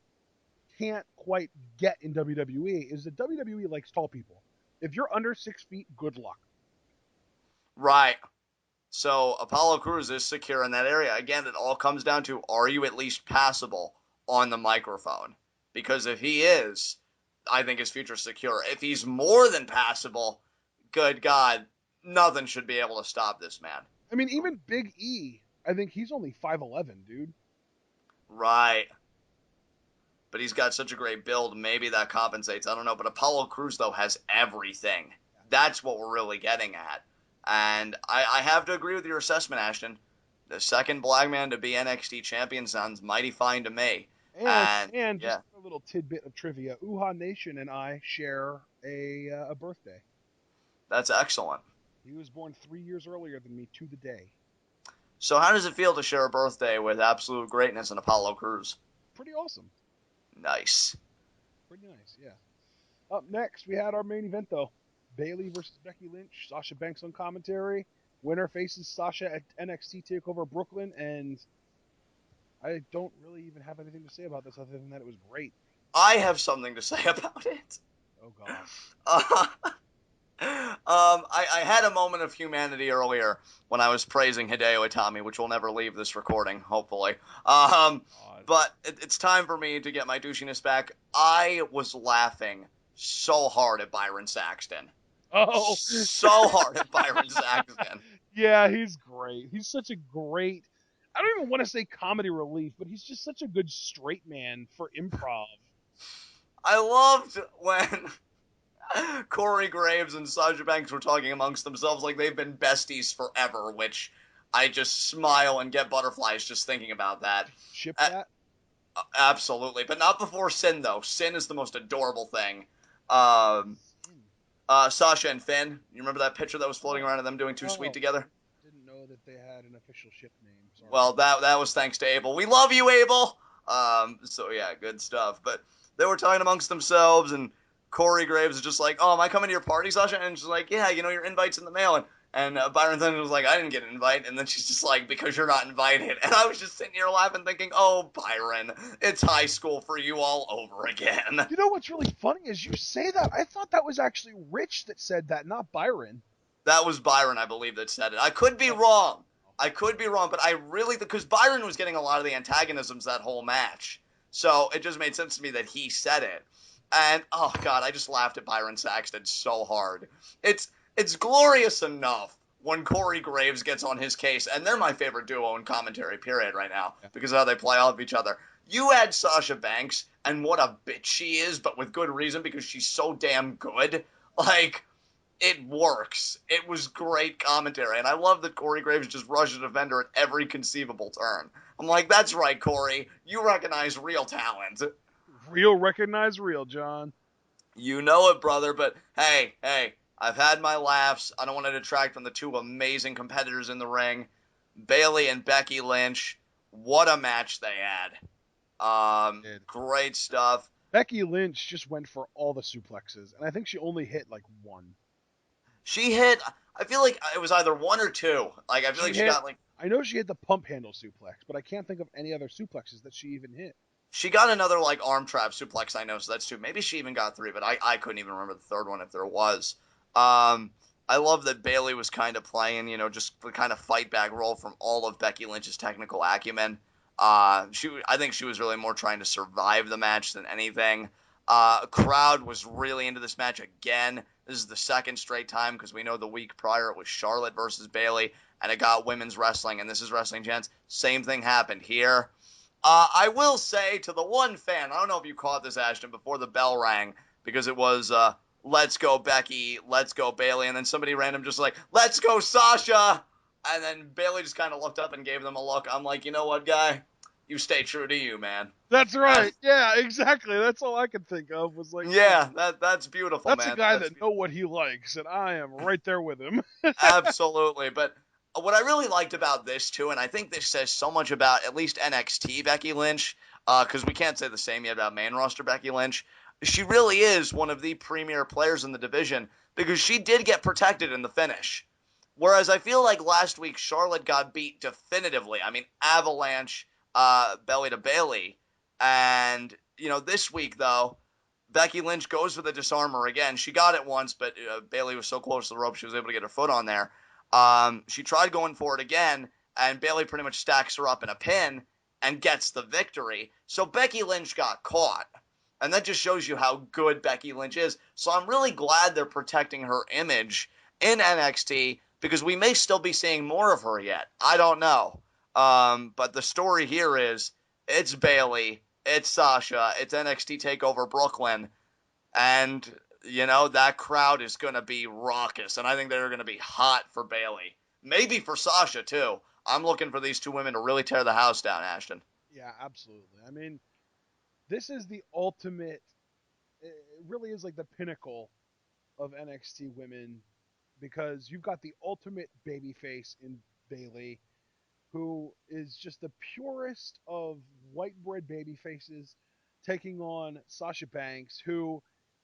can't quite get in WWE, is that WWE likes tall people. If you're under 6 feet, good luck. Right. So Apollo Crews is secure in that area. Again, it all comes down to, are you at least passable on the microphone? Because if he is, I think his future's secure. If he's more than passable, good God, nothing should be able to stop this man. I mean, even Big E, I think he's only 5'11", dude. Right. But he's got such a great build, maybe that compensates. I don't know. But Apollo Crews, though, has everything. That's what we're really getting at. And I have to agree with your assessment, Ashton. The second black man to be NXT champion sounds mighty fine to me. And just a little tidbit of trivia, Uhaa Nation and I share a birthday. That's excellent. He was born 3 years earlier than me to the day. So how does it feel to share a birthday with absolute greatness and Apollo Crews? Pretty awesome. Nice. Pretty nice, yeah. Up next, we had our main event, though. Bayley versus Becky Lynch. Sasha Banks on commentary. Winner faces Sasha at NXT TakeOver Brooklyn, and I don't really even have anything to say about this other than that it was great. I have something to say about it. Oh, God. I had a moment of humanity earlier when I was praising Hideo Itami, which will never leave this recording, hopefully. But it's time for me to get my douchiness back. I was laughing so hard at Byron Saxton. Oh. So hard at Byron Saxton. Yeah, he's great. He's such a great, I don't even want to say comedy relief, but he's just such a good straight man for improv. I loved when Corey Graves and Sasha Banks were talking amongst themselves like they've been besties forever, which I just smile and get butterflies just thinking about that. Ship that? Absolutely. But not before Sin, though. Sin is the most adorable thing. Sasha and Finn, you remember that picture that was floating around of them doing Too Sweet together? Didn't know that they had an official ship name. Sorry. Well, that was thanks to Abel. We love you, Abel! So yeah, good stuff. But they were talking amongst themselves, and Corey Graves is just like, oh, am I coming to your party, Sasha? And she's like, yeah, your invite's in the mail. And And Byron then was like, I didn't get an invite. And then she's just like, because you're not invited. And I was just sitting here laughing, thinking, oh, Byron, it's high school for you all over again. You know what's really funny is you say that. I thought that was actually Rich that said that, not Byron. That was Byron, I believe, that said it. I could be wrong. But I really, because Byron was getting a lot of the antagonisms that whole match. So it just made sense to me that he said it. And, oh, God, I just laughed at Byron Saxton so hard. It's glorious enough when Corey Graves gets on his case, and they're my favorite duo in commentary, period, right now, because of how they play off each other. You add Sasha Banks, and what a bitch she is, but with good reason, because she's so damn good. Like, it works. It was great commentary, and I love that Corey Graves just rushed a defender at every conceivable turn. I'm like, that's right, Corey. You recognize real talent. Real recognize real, John. You know it, brother, but hey, I've had my laughs. I don't want to detract from the two amazing competitors in the ring. Bayley and Becky Lynch. What a match they had. Great stuff. Becky Lynch just went for all the suplexes, and I think she only hit like one. She hit, I feel like it was either one or two. Like, I feel like she got like... I know she hit the pump handle suplex, but I can't think of any other suplexes that she even hit. She got another, like, arm trap suplex, I know, so that's two. Maybe she even got three, but I couldn't even remember the third one if there was. I love that Bayley was kind of playing, just the kind of fight back role from all of Becky Lynch's technical acumen. I think she was really more trying to survive the match than anything. Crowd was really into this match again. This is the second straight time, because we know the week prior it was Charlotte versus Bayley, and it got women's wrestling, and this is Wrestling Gents. Same thing happened here. I will say to the one fan, I don't know if you caught this, Ashton, before the bell rang, because it was, let's go Becky, let's go Bayley, and then somebody random just like, let's go Sasha, and then Bayley just kind of looked up and gave them a look. I'm like, you know what, guy? You stay true to you, man. That's right. Yeah, exactly. That's all I could think of was like, yeah, that's beautiful, that's man. A guy that know what he likes, and I am right there with him. Absolutely. But what I really liked about this, too, and I think this says so much about at least NXT Becky Lynch, because we can't say the same yet about main roster Becky Lynch, she really is one of the premier players in the division, because she did get protected in the finish. Whereas I feel like last week Charlotte got beat definitively. I mean, avalanche, belly to Bayley. And, this week, though, Becky Lynch goes for the disarmer again. She got it once, but Bayley was so close to the rope she was able to get her foot on there. She tried going for it again, and Bayley pretty much stacks her up in a pin and gets the victory. So Becky Lynch got caught. And that just shows you how good Becky Lynch is. So I'm really glad they're protecting her image in NXT, because we may still be seeing more of her yet. I don't know. But the story here is, it's Bayley, it's Sasha, it's NXT TakeOver Brooklyn, and, that crowd is going to be raucous, and I think they're going to be hot for Bayley. Maybe for Sasha, too. I'm looking for these two women to really tear the house down, Ashton. Yeah, absolutely. I mean, this is the ultimate, it really is like the pinnacle of NXT women, because you've got the ultimate babyface in Bayley, who is just the purest of white bread baby faces, taking on Sasha Banks, who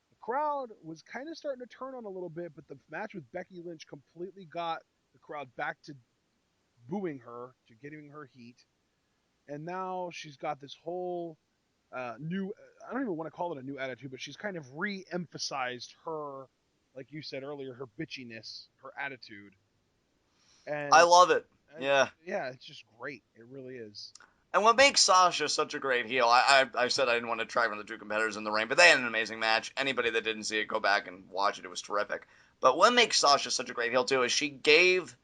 the crowd was kind of starting to turn on a little bit, but the match with Becky Lynch completely got the crowd back to booing her, to giving her heat. And now she's got this whole new, I don't even want to call it a new attitude, but she's kind of re-emphasized her, like you said earlier, her bitchiness, her attitude. And I love it. Yeah. Yeah, it's just great. It really is. And what makes Sasha such a great heel, I said I didn't want to track from the two competitors in the ring, but they had an amazing match. Anybody that didn't see it, go back and watch it. It was terrific. But what makes Sasha such a great heel, too, is she gave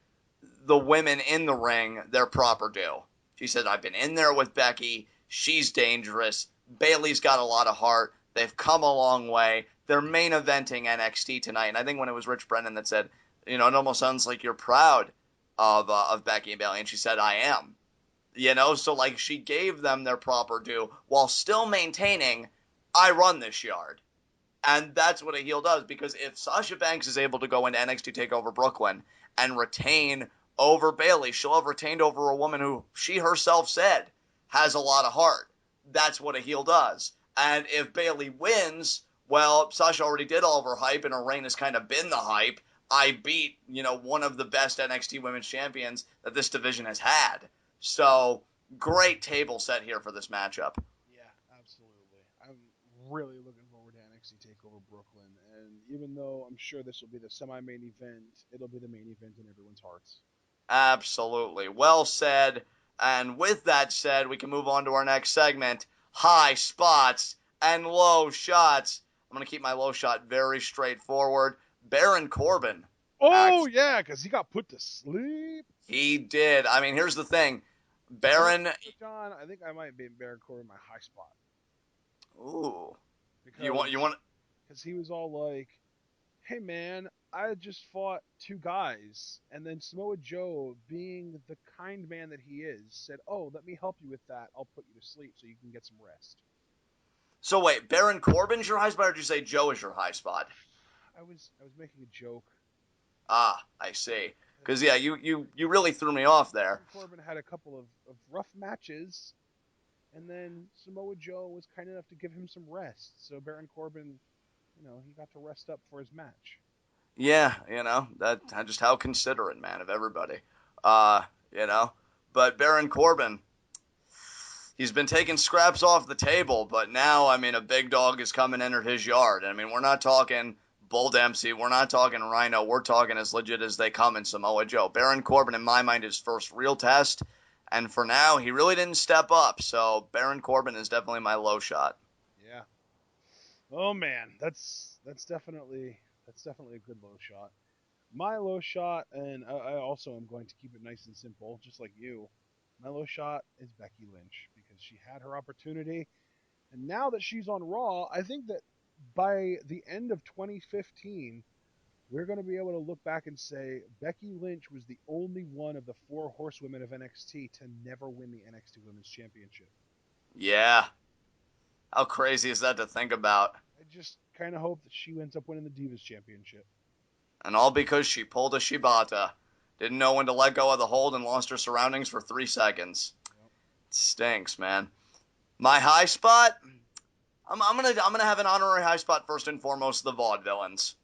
the women in the ring their proper due. She said, I've been in there with Becky. She's dangerous. Bayley's got a lot of heart. They've come a long way. They're main eventing NXT tonight. And I think when it was Rich Brennan that said, it almost sounds like you're proud of Becky and Bayley. And she said, I am. So like she gave them their proper due while still maintaining, I run this yard. And that's what a heel does, because if Sasha Banks is able to go into NXT TakeOver Brooklyn and retain over Bayley, she'll have retained over a woman who she herself said has a lot of heart. That's what a heel does. And if Bayley wins, well, Sasha already did all of her hype, and her reign has kind of been the hype. I beat, one of the best NXT Women's Champions that this division has had. So, great table set here for this matchup. Yeah, absolutely. I'm really looking forward to NXT TakeOver Brooklyn, and even though I'm sure this will be the semi-main event, it'll be the main event in everyone's hearts. Absolutely. Well said. And with that said, we can move on to our next segment, high spots and low shots. I'm going to keep my low shot very straightforward. Baron Corbin. Oh, yeah, because he got put to sleep. He did. I mean, here's the thing. Baron. John, I think I might be Baron Corbin my high spot. Ooh. Because, You want? Because he was all like, hey, man, I just fought two guys. And then Samoa Joe, being the kind man that he is, said, oh, let me help you with that. I'll put you to sleep so you can get some rest. So wait, Baron Corbin's your high spot, or did you say Joe is your high spot? I was making a joke. Ah, I see. Because, yeah, you really threw me off there. Baron Corbin had a couple of rough matches, and then Samoa Joe was kind enough to give him some rest. So Baron Corbin, he got to rest up for his match. Yeah, that's just how considerate, man, of everybody. But Baron Corbin, he's been taking scraps off the table, but now, I mean, a big dog has come and entered his yard. I mean, we're not talking Bull Dempsey, we're not talking Rhino, we're talking as legit as they come in Samoa Joe. Baron Corbin, in my mind, his first real test, and for now, he really didn't step up, so Baron Corbin is definitely my low shot. Yeah. Oh man, that's definitely a good low shot. My low shot, and I also am going to keep it nice and simple, just like you. My low shot is Becky Lynch because she had her opportunity, and now that she's on Raw, I think that by the end of 2015, we're going to be able to look back and say Becky Lynch was the only one of the four horsewomen of NXT to never win the NXT Women's Championship. Yeah. How crazy is that to think about? I just kind of hope that she ends up winning the Divas Championship. And all because she pulled a Shibata. Didn't know when to let go of the hold and lost her surroundings for 3 seconds. Yep. It stinks, man. My high spot? I'm gonna have an honorary high spot first and foremost, the Vaudevillains.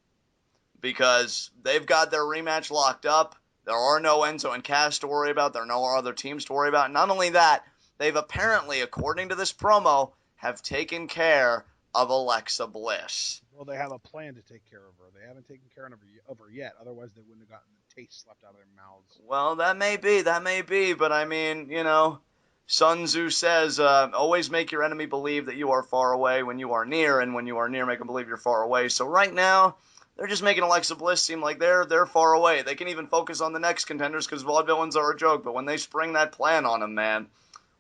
Because they've got their rematch locked up. There are no Enzo and Cass to worry about. There are no other teams to worry about. Not only that, they've apparently, according to this promo, have taken care of Alexa Bliss. Well, they have a plan to take care of her. They haven't taken care of her yet. Otherwise, they wouldn't have gotten the taste slapped out of their mouths. Well, that may be, but I mean, Sun Tzu says, always make your enemy believe that you are far away when you are near, and when you are near, make them believe you're far away. So right now, they're just making Alexa Bliss seem like they're far away. They can even focus on the next contenders because Vaudevillains are a joke, but when they spring that plan on them, man,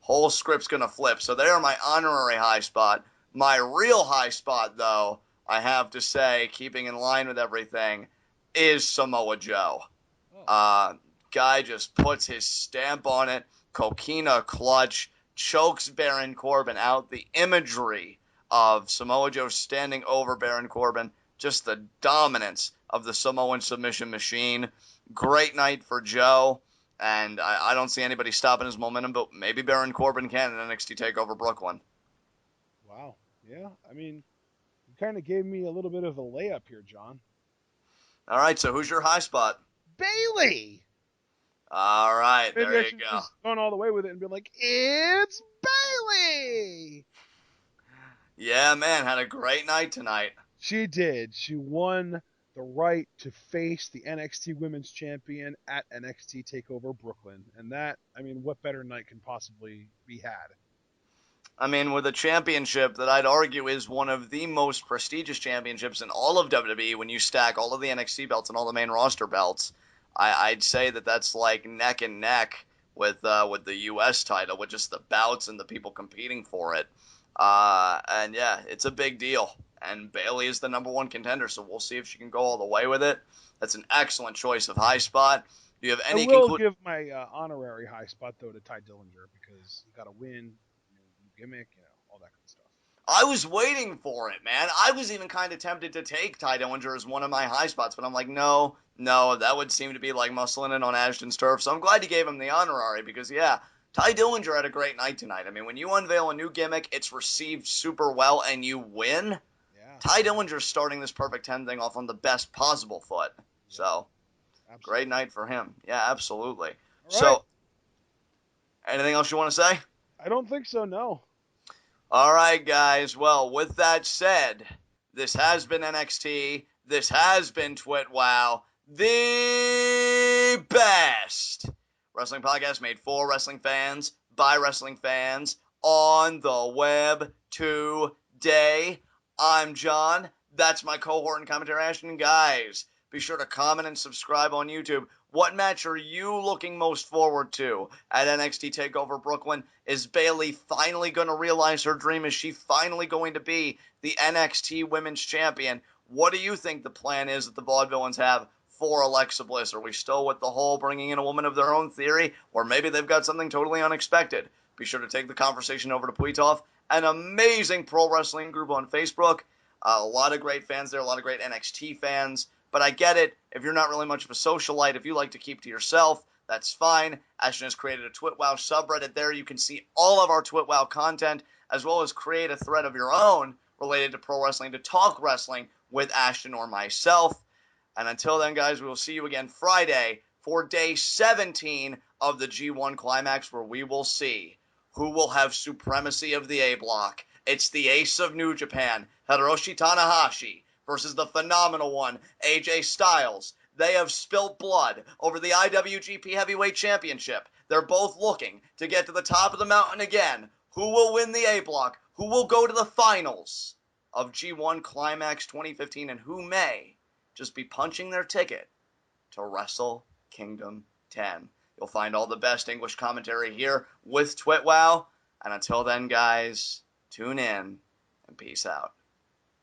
whole script's gonna flip. So they are my honorary high spot. My real high spot, though, I have to say, keeping in line with everything, is Samoa Joe. Guy just puts his stamp on it. Coquina clutch, chokes Baron Corbin out. The imagery of Samoa Joe standing over Baron Corbin, just the dominance of the Samoan submission machine. Great night for Joe, and I don't see anybody stopping his momentum, but maybe Baron Corbin can in NXT TakeOver Brooklyn. Wow. Yeah, I mean, you kind of gave me a little bit of a layup here, John. All right, so who's your high spot? Bayley! All right, Maybe there I you should go. just gone all the way with it and be like, it's Bayley! Yeah, man, had a great night tonight. She did. She won the right to face the NXT Women's Champion at NXT TakeOver Brooklyn. And that, I mean, what better night can possibly be had? I mean, with a championship that I'd argue is one of the most prestigious championships in all of WWE when you stack all of the NXT belts and all the main roster belts, I'd say that that's like neck and neck with the U.S. title, with just the bouts and the people competing for it. And yeah, it's a big deal. And Bayley is the number one contender, so we'll see if she can go all the way with it. That's an excellent choice of high spot. Do you have any? I will give my honorary high spot though to Ty Dillinger because he got a win, new gimmick, all that kind of stuff. I was waiting for it, man. I was even kind of tempted to take Ty Dillinger as one of my high spots, but I'm like, no, that would seem to be like muscling in on Ashton's turf. So I'm glad you gave him the honorary because, yeah, Ty Dillinger had a great night tonight. I mean, when you unveil a new gimmick, it's received super well, and you win. Yeah. Ty Dillinger's starting this Perfect 10 thing off on the best possible foot. So, Absolutely. great night for him. Yeah, absolutely. All right. So, anything else you want to say? I don't think so, no. All right, guys. Well, with that said, this has been NXT. This has been TWitWoW, the best wrestling podcast made for wrestling fans, by wrestling fans, on the web today. I'm John. That's my cohort and commentary, Ashton. Guys, be sure to comment and subscribe on YouTube. What match are you looking most forward to at NXT TakeOver Brooklyn? Is Bayley finally going to realize her dream? Is she finally going to be the NXT Women's Champion? What do you think the plan is that the Vaudevillains have for Alexa Bliss? Are we still with the whole bringing in a woman of their own theory? Or maybe they've got something totally unexpected? Be sure to take the conversation over to Puitoff, an amazing pro wrestling group on Facebook. A lot of great fans there, a lot of great NXT fans. But I get it. If you're not really much of a socialite, if you like to keep to yourself, that's fine. Ashton has created a TwitWoW subreddit there. You can see all of our TwitWoW content, as well as create a thread of your own related to pro wrestling, to talk wrestling with Ashton or myself. And until then, guys, we will see you again Friday for day 17 of the G1 Climax, where we will see who will have supremacy of the A block. It's the ace of New Japan, Hiroshi Tanahashi, versus the phenomenal one, AJ Styles. They have spilt blood over the IWGP Heavyweight Championship. They're both looking to get to the top of the mountain again. Who will win the A block? Who will go to the finals of G1 Climax 2015? And who may just be punching their ticket to Wrestle Kingdom 10? You'll find all the best English commentary here with TwitWoW. And until then, guys, tune in and peace out.